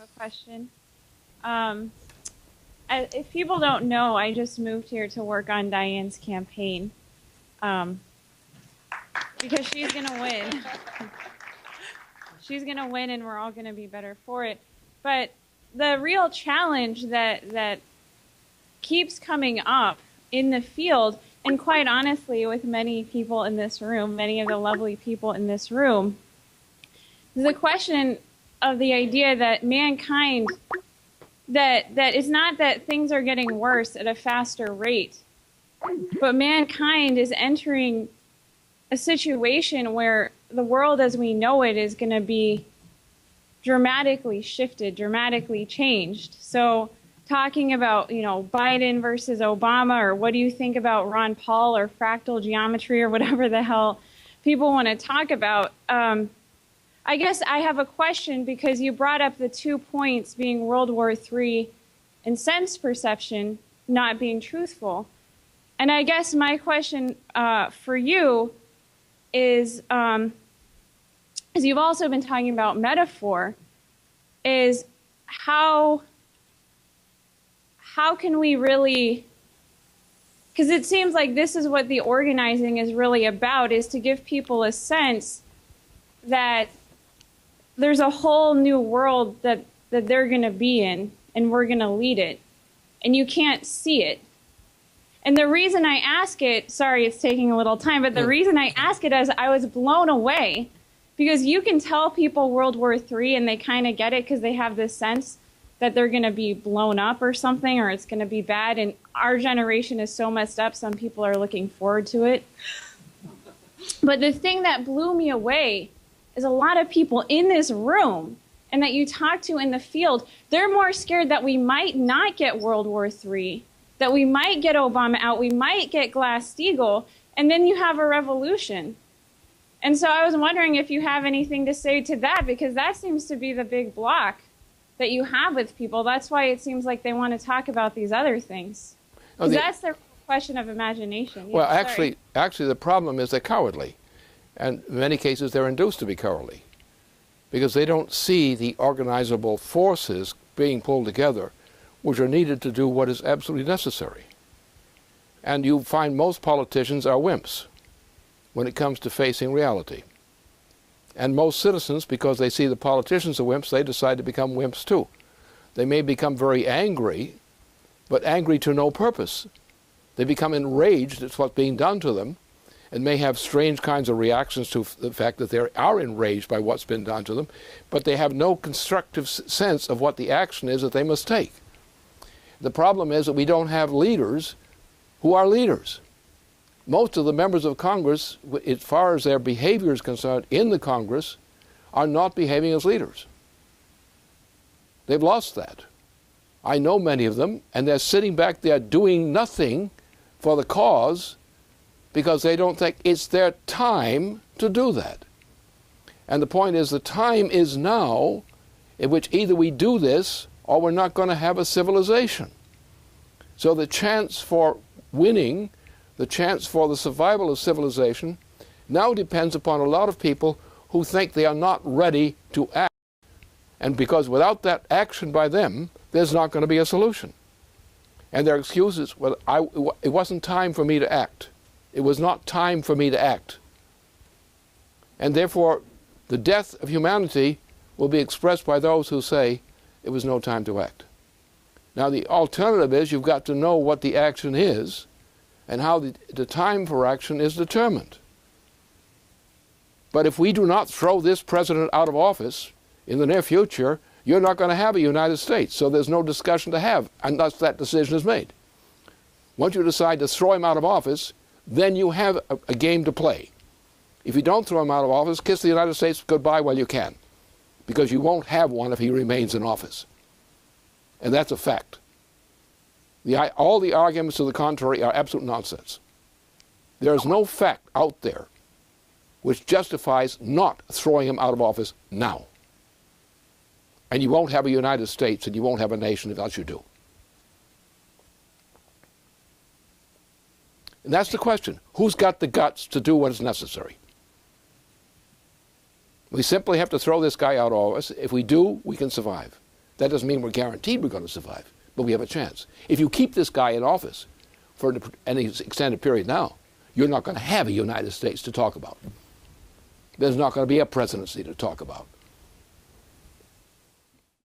a question. Um, if people don't know, I just moved here to work on Diane's campaign um, because she's going to win. She's going to win, and we're all going to be better for it. But the real challenge that keeps coming up in the field, and quite honestly, with many people in this room, many of the lovely people in this room, is the question of the idea that mankind, that it's not that things are getting worse at a faster rate, but mankind is entering a situation where the world as we know it is going to be dramatically shifted, dramatically changed. So talking about, Biden versus Obama, or what do you think about Ron Paul or fractal geometry or whatever the hell people want to talk about, I guess I have a question because you brought up the 2 points being World War III and sense perception not being truthful. And I guess my question for you is, as you've also been talking about metaphor, is how can we really, because it seems like this is what the organizing is really about, is to give people a sense that there's a whole new world that they're going to be in, and we're going to lead it, and you can't see it. And the reason I ask it, sorry it's taking a little time, but the reason I ask it is I was blown away, because you can tell people World War III and they kind of get it because they have this sense that they're going to be blown up or something, or it's going to be bad, and our generation is so messed up, some people are looking forward to it. But the thing that blew me away is a lot of people in this room and that you talk to in the field, they're more scared that we might not get World War III, that we might get Obama out, we might get Glass-Steagall, and then you have a revolution. And so I was wondering if you have anything to say to that, because that seems to be the big block that you have with people. That's why it seems like they want to talk about these other things. Because that's their question of imagination. Well, actually, the problem is they're cowardly. And in many cases, they're induced to be cowardly because they don't see the organizable forces being pulled together which are needed to do what is absolutely necessary. And you find most politicians are wimps when it comes to facing reality. And most citizens, because they see the politicians are wimps, they decide to become wimps too. They may become very angry, but angry to no purpose. They become enraged at what's being done to them, and may have strange kinds of reactions to the fact that they are enraged by what's been done to them, but they have no constructive sense of what the action is that they must take. The problem is that we don't have leaders who are leaders. Most of the members of Congress, as far as their behavior is concerned in the Congress, are not behaving as leaders. They've lost that. I know many of them, and they're sitting back there doing nothing for the cause because they don't think it's their time to do that. And the point is, the time is now in which either we do this or we're not going to have a civilization. So the chance for winning, the chance for the survival of civilization, now depends upon a lot of people who think they are not ready to act. And because without that action by them, there's not going to be a solution. And their excuse is, well, it wasn't time for me to act. It was not time for me to act. And therefore, the death of humanity will be expressed by those who say it was no time to act. Now, the alternative is you've got to know what the action is and how the time for action is determined. But if we do not throw this president out of office in the near future, you're not going to have a United States. So there's no discussion to have unless that decision is made. Once you decide to throw him out of office, then you have a game to play. If you don't throw him out of office, kiss the United States goodbye while you can, because you won't have one if he remains in office. And that's a fact. All the arguments to the contrary are absolute nonsense. There is no fact out there which justifies not throwing him out of office now. And you won't have a United States and you won't have a nation unless you do. And that's the question. Who's got the guts to do what is necessary? We simply have to throw this guy out of office. If we do, we can survive. That doesn't mean we're guaranteed we're going to survive, but we have a chance. If you keep this guy in office for any extended period now, you're not going to have a United States to talk about. There's not going to be a presidency to talk about.